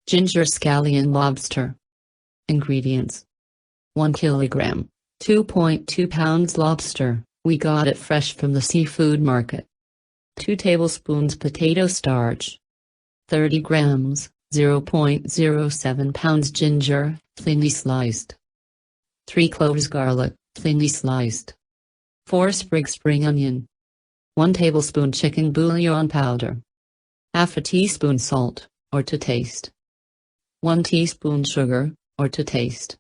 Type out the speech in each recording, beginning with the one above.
Ginger Scallion Lobster. Ingredients: 1 kilogram, 2.2 pounds lobster, we got it fresh from the seafood market. 2 tablespoons potato starch. 30 grams, 0.07 pounds ginger, thinly sliced. 3 cloves garlic, thinly sliced. 4 sprigs spring onion. 1 tablespoon chicken bouillon powder. Half a teaspoon salt, or to taste. 1 teaspoon sugar, or to taste.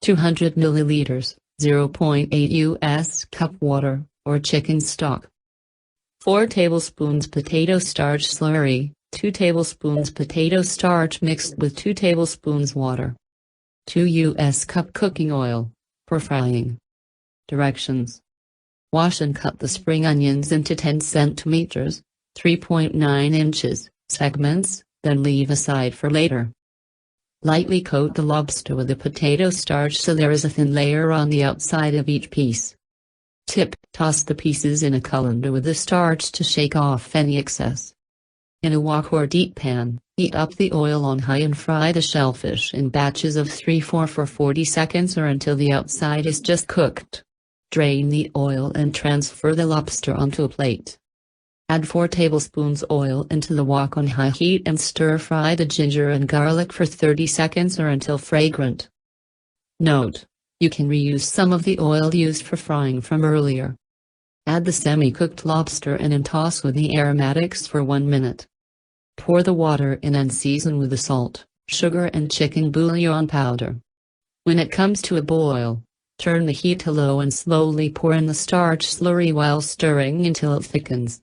200 milliliters, 0.8 US cup water, or chicken stock. 4 tablespoons potato starch slurry, 2 tablespoons potato starch mixed with 2 tablespoons water. 2 US cup cooking oil, for frying. Directions: wash and cut the spring onions into 10 centimeters, 3.9 inches, segments, then leave aside for later. Lightly coat the lobster with the potato starch so there is a thin layer on the outside of each piece. Tip: toss the pieces in a colander with the starch to shake off any excess. In a wok or deep pan, heat up the oil on high and fry the shellfish in batches of 3-4 for 40 seconds or until the outside is just cooked. Drain the oil and transfer the lobster onto a plate. Add 4 tablespoons oil into the wok on high heat and stir-fry the ginger and garlic for 30 seconds or until fragrant. Note: you can reuse some of the oil used for frying from earlier. Add the semi-cooked lobster in and toss with the aromatics for 1 minute. Pour the water in and season with the salt, sugar and chicken bouillon powder. When it comes to a boil, turn the heat to low and slowly pour in the starch slurry while stirring until it thickens.